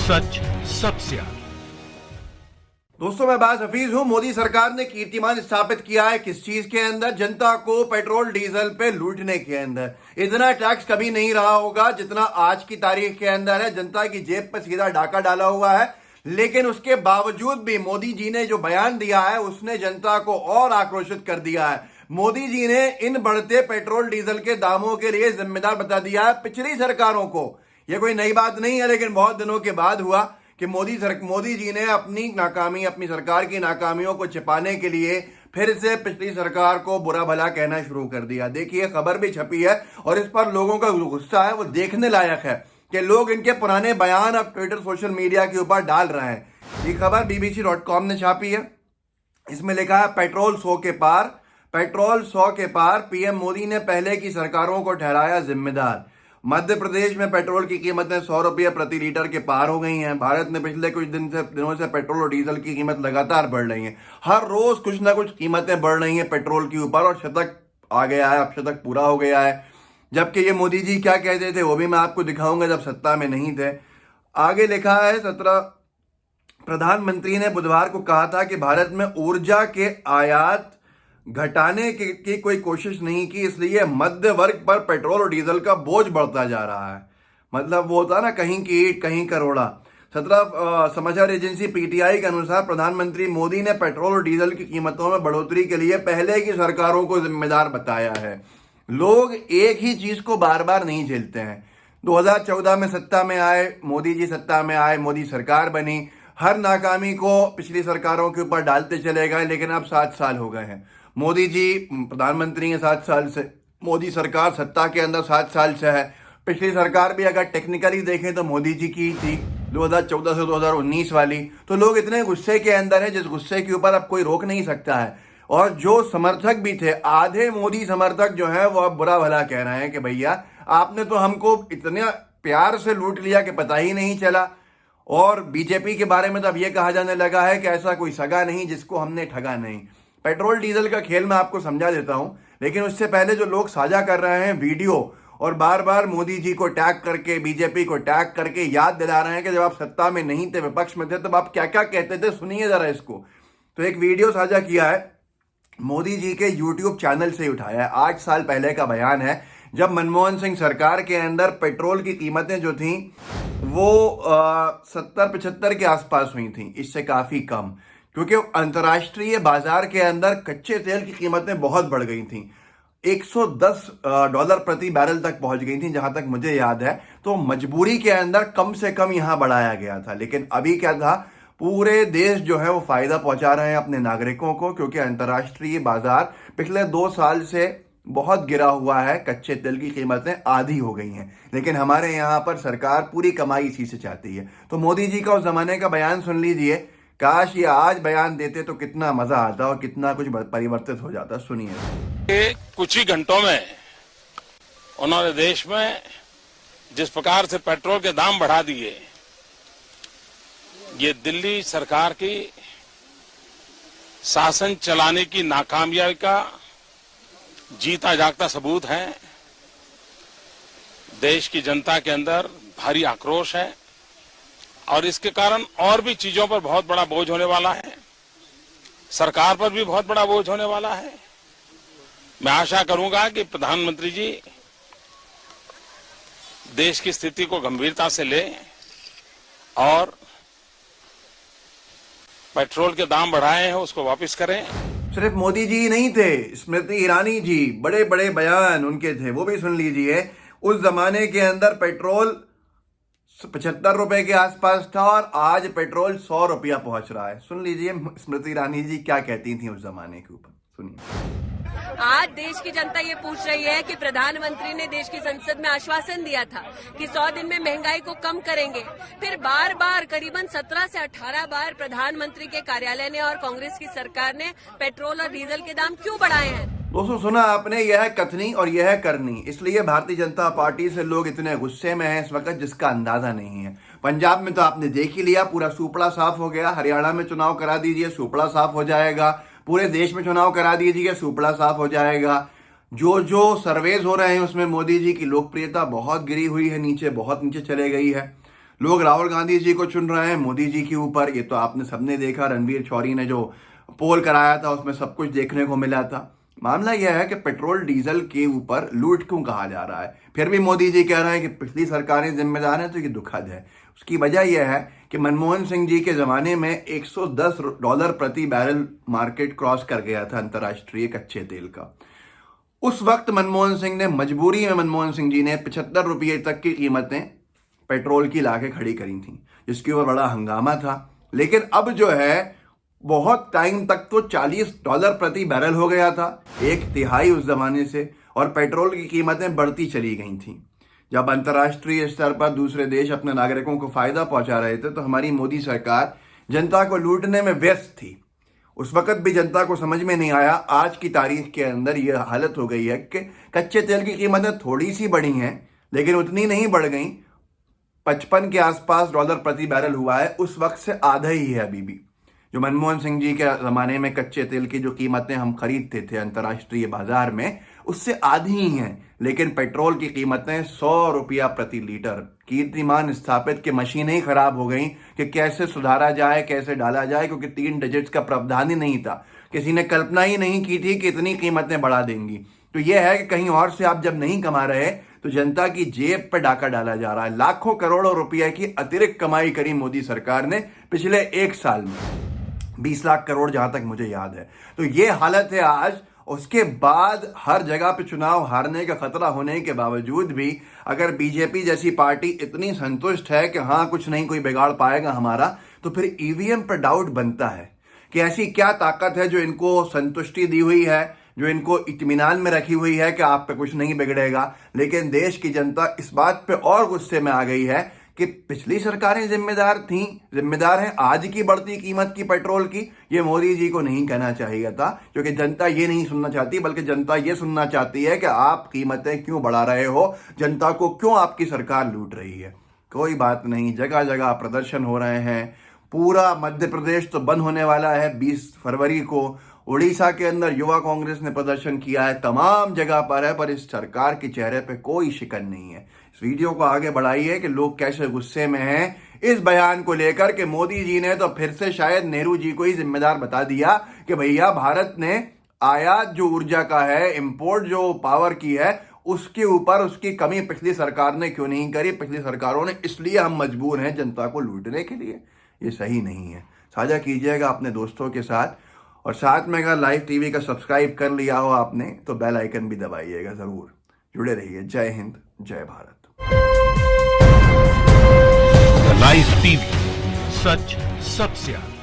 सच सबसे आगे। दोस्तों मैं बाज हफीज हूं। मोदी सरकार ने कीर्तिमान स्थापित किया है किस चीज के अंदर? जनता को पेट्रोल डीजल पे लूटने के अंदर। इतना टैक्स कभी नहीं रहा होगा जितना आज की तारीख के अंदर है। जनता की जेब पे सीधा डाका डाला हुआ है। लेकिन उसके बावजूद भी मोदी जी ने जो बयान दिया है उसने जनता को और आक्रोशित कर दिया है। मोदी जी ने इन बढ़ते पेट्रोल डीजल के दामों के लिए जिम्मेदार बता दिया है पिछली सरकारों को। यह कोई नई बात नहीं है, लेकिन बहुत दिनों के बाद हुआ कि मोदी जी ने अपनी सरकार की नाकामियों को छिपाने के लिए फिर से पिछली सरकार को बुरा भला कहना शुरू कर दिया। देखिए, खबर भी छपी है और इस पर लोगों का गुस्सा है वो देखने लायक है कि लोग इनके पुराने बयान अब ट्विटर सोशल मीडिया के ऊपर डाल रहे हैं। ये खबर bbc.com ने छापी है। इसमें लिखा है पेट्रोल 100 के पार पीएम मोदी ने पहले की सरकारों को ठहराया जिम्मेदार। मध्य प्रदेश में पेट्रोल की कीमतें 100 रुपये प्रति लीटर के पार हो गई हैं। भारत में पिछले कुछ दिनों से पेट्रोल और डीजल की कीमत लगातार बढ़ रही है। हर रोज कुछ ना कुछ कीमतें बढ़ रही हैं पेट्रोल के ऊपर और शतक आ गया है, अब शतक पूरा हो गया है। जबकि ये मोदी जी क्या कहते थे वो भी मैं आपको दिखाऊंगा जब सत्ता में नहीं थे। आगे लिखा है 17 प्रधानमंत्री ने बुधवार को कहा था कि भारत में ऊर्जा के आयात घटाने की कोई कोशिश नहीं की, इसलिए मध्य वर्ग पर पेट्रोल और डीजल का बोझ बढ़ता जा रहा है। मतलब वो होता ना, कहीं की ईंट कहीं करोड़ा। 17 समाचार एजेंसी पीटीआई के अनुसार प्रधानमंत्री मोदी ने पेट्रोल और डीजल की कीमतों में बढ़ोतरी के लिए पहले की सरकारों को जिम्मेदार बताया है। लोग एक ही चीज को बार बार नहीं झेलते हैं। 2014 में सत्ता में आए मोदी जी, सत्ता में आए, मोदी सरकार बनी, हर नाकामी को पिछली सरकारों के ऊपर डालते चले गए। लेकिन अब 7 साल हो गए हैं। मोदी जी प्रधानमंत्री हैं 7 साल से, मोदी सरकार सत्ता के अंदर 7 साल से है। पिछली सरकार भी अगर टेक्निकली देखें तो मोदी जी की थी 2014 से 2019 वाली। तो लोग इतने गुस्से के अंदर है जिस गुस्से के ऊपर अब कोई रोक नहीं सकता है। और जो समर्थक भी थे, आधे मोदी समर्थक जो है वो अब बुरा भला कह रहे हैं कि भैया आपने तो हमको इतने प्यार से लूट लिया कि पता ही नहीं चला। और बीजेपी के बारे में तो अब यह कहा जाने लगा है कि ऐसा कोई सगा नहीं जिसको हमने ठगा नहीं। पेट्रोल डीजल का खेल मैं आपको समझा देता हूं, लेकिन उससे पहले जो लोग साझा कर रहे हैं वीडियो और बार बार मोदी जी को टैग करके, बीजेपी को टैग करके याद दिला रहे हैं कि जब आप सत्ता में नहीं थे, विपक्ष में थे, तब आप क्या क्या कहते थे, सुनिए जरा इसको। तो एक वीडियो साझा किया है, मोदी जी के यूट्यूब चैनल से उठाया है। 8 साल पहले का बयान है, जब मनमोहन सिंह सरकार के अंदर पेट्रोल की कीमतें जो थी वो 70-75 के आसपास हुई थी, इससे काफी कम, क्योंकि अंतर्राष्ट्रीय बाजार के अंदर कच्चे तेल की कीमतें बहुत बढ़ गई थी। $110 प्रति बैरल तक पहुंच गई थी जहां तक मुझे याद है। तो मजबूरी के अंदर कम से कम यहां बढ़ाया गया था। लेकिन अभी क्या था, पूरे देश जो है वो फायदा पहुंचा रहे हैं अपने नागरिकों को, क्योंकि अंतर्राष्ट्रीय बाजार पिछले 2 साल से बहुत गिरा हुआ है। कच्चे तेल की कीमतें आधी हो गई हैं। लेकिन हमारे यहाँ पर सरकार पूरी कमाई इसी से चाहती है। तो मोदी जी का उस जमाने का बयान सुन लीजिए। काश ये आज बयान देते तो कितना मजा आता और कितना कुछ परिवर्तित हो जाता। सुनिए। कुछ ही घंटों में उन्होंने देश में जिस प्रकार से पेट्रोल के दाम बढ़ा दिए, ये दिल्ली सरकार की शासन चलाने की नाकामयाबी का जीता जागता सबूत है। देश की जनता के अंदर भारी आक्रोश है और इसके कारण और भी चीजों पर बहुत बड़ा बोझ होने वाला है। सरकार पर भी बहुत बड़ा बोझ होने वाला है। मैं आशा करूंगा कि प्रधानमंत्री जी देश की स्थिति को गंभीरता से लें और पेट्रोल के दाम बढ़ाए हैं उसको वापस करें। सिर्फ मोदी जी नहीं थे, स्मृति ईरानी जी, बड़े बड़े बयान उनके थे, वो भी सुन लीजिए। उस जमाने के अंदर पेट्रोल 75 रुपए के आसपास था और आज पेट्रोल 100 रुपया पहुंच रहा है। सुन लीजिए स्मृति ईरानी जी क्या कहती थी उस जमाने के ऊपर, सुनिए। आज देश की जनता ये पूछ रही है कि प्रधानमंत्री ने देश की संसद में आश्वासन दिया था कि 100 दिन में महंगाई को कम करेंगे। फिर बार बार करीबन 17 से 18 बार प्रधानमंत्री के कार्यालय ने और कांग्रेस की सरकार ने पेट्रोल और डीजल के दाम क्यों बढ़ाए हैं? दोस्तों सुना आपने, यह है कथनी और यह है करनी। इसलिए भारतीय जनता पार्टी से लोग इतने गुस्से में हैं इस वक्त जिसका अंदाजा नहीं है। पंजाब में तो आपने देख ही लिया, पूरा सुपड़ा साफ हो गया। हरियाणा में चुनाव करा दीजिए, सुपड़ा साफ हो जाएगा। पूरे देश में चुनाव करा दीजिए, सुपड़ा साफ हो जाएगा। जो सर्वेज हो रहे हैं उसमें मोदी जी की लोकप्रियता बहुत गिरी हुई है, नीचे बहुत नीचे चले गई है। लोग राहुल गांधी जी को चुन रहे हैं मोदी जी के ऊपर। ये तो आपने सबने देखा, रणवीर चौरी ने जो पोल कराया था उसमें सब कुछ देखने को मिला था। मामला यह है कि पेट्रोल डीजल के ऊपर लूट क्यों कहा जा रहा है, फिर भी मोदी जी कह रहे हैं कि पिछली सरकारें जिम्मेदार हैं, तो ये दुखद है। उसकी वजह यह है कि मनमोहन सिंह जी के ज़माने में $110 प्रति बैरल मार्केट क्रॉस कर गया था अंतर्राष्ट्रीय कच्चे तेल का। उस वक्त मनमोहन सिंह ने मजबूरी में मनमोहन सिंह जी ने 75 रुपये तक की कीमतें पेट्रोल की लाके खड़ी करी थी, जिसके ऊपर बड़ा हंगामा था। लेकिन अब जो है बहुत टाइम तक तो $40 प्रति बैरल हो गया था, 1/3 उस जमाने से, और पेट्रोल की कीमतें बढ़ती चली गई थी। जब अंतर्राष्ट्रीय स्तर पर दूसरे देश अपने नागरिकों को फायदा पहुंचा रहे थे तो हमारी मोदी सरकार जनता को लूटने में व्यस्त थी। उस वक्त भी जनता को समझ में नहीं आया। आज की तारीख के अंदर यह हालत हो गई है कि कच्चे तेल की कीमतें थोड़ी सी बढ़ी हैं, लेकिन उतनी नहीं बढ़ गई। 55 के आसपास डॉलर प्रति बैरल हुआ है, उस वक्त से आधा ही है अभी भी। जो मनमोहन सिंह जी के ज़माने में कच्चे तेल की जो कीमतें हम खरीदते थे अंतर्राष्ट्रीय बाजार में, उससे आधी ही हैं। लेकिन पेट्रोल की कीमतें ₹100 प्रति लीटर। कीर्तिमान स्थापित कि मशीनें ही खराब हो गई कि कैसे सुधारा जाए, कैसे डाला जाए, क्योंकि 3 डिजिट्स का प्रावधान ही नहीं था। किसी ने कल्पना ही नहीं की थी कि इतनी कीमतें बढ़ा देंगी। तो यह है कि कहीं और से आप जब नहीं कमा रहे तो जनता की जेब पे डाका डाला जा रहा है। लाखों करोड़ों रुपए की अतिरिक्त कमाई करी मोदी सरकार ने पिछले 1 साल में, 20 लाख करोड़ जहां तक मुझे याद है। तो ये हालत है आज। उसके बाद हर जगह पे चुनाव हारने का खतरा होने के बावजूद भी अगर बीजेपी जैसी पार्टी इतनी संतुष्ट है कि हाँ कुछ नहीं कोई बिगाड़ पाएगा हमारा, तो फिर ईवीएम पर डाउट बनता है कि ऐसी क्या ताकत है जो इनको संतुष्टि दी हुई है, जो इनको इत्मीनान में रखी हुई है कि आप पे कुछ नहीं बिगड़ेगा। लेकिन देश की जनता इस बात पे और गुस्से में आ गई है कि पिछली सरकारें जिम्मेदार हैं आज की बढ़ती कीमत की पेट्रोल की। ये मोदी जी को नहीं कहना चाहिए था, क्योंकि जनता ये नहीं सुनना चाहती, बल्कि जनता ये सुनना चाहती है कि आप कीमतें क्यों बढ़ा रहे हो, जनता को क्यों आपकी सरकार लूट रही है। कोई बात नहीं, जगह जगह प्रदर्शन हो रहे हैं। पूरा मध्य प्रदेश तो बंद होने वाला है 20 फरवरी को। उड़ीसा के अंदर युवा कांग्रेस ने प्रदर्शन किया है, तमाम जगह पर है, पर इस सरकार के चेहरे पे कोई शिकन नहीं है। इस वीडियो को आगे बढ़ाइए कि लोग कैसे गुस्से में हैं इस बयान को लेकर कि मोदी जी ने तो फिर से शायद नेहरू जी को ही जिम्मेदार बता दिया कि भैया भारत ने आयात जो ऊर्जा का है, इंपोर्ट जो पावर की है, उसके ऊपर उसकी कमी पिछली सरकार ने क्यों नहीं करी। पिछली सरकारों ने, इसलिए हम मजबूर हैं जनता को लूटने के लिए। ये सही नहीं है। साझा कीजिएगा अपने दोस्तों के साथ, और साथ में अगर लाइव टीवी का सब्सक्राइब कर लिया हो आपने तो बेल आइकन भी दबाइएगा। जरूर जुड़े रहिए। जय हिंद, जय भारत। लाइव टीवी, सच सबसे आगे।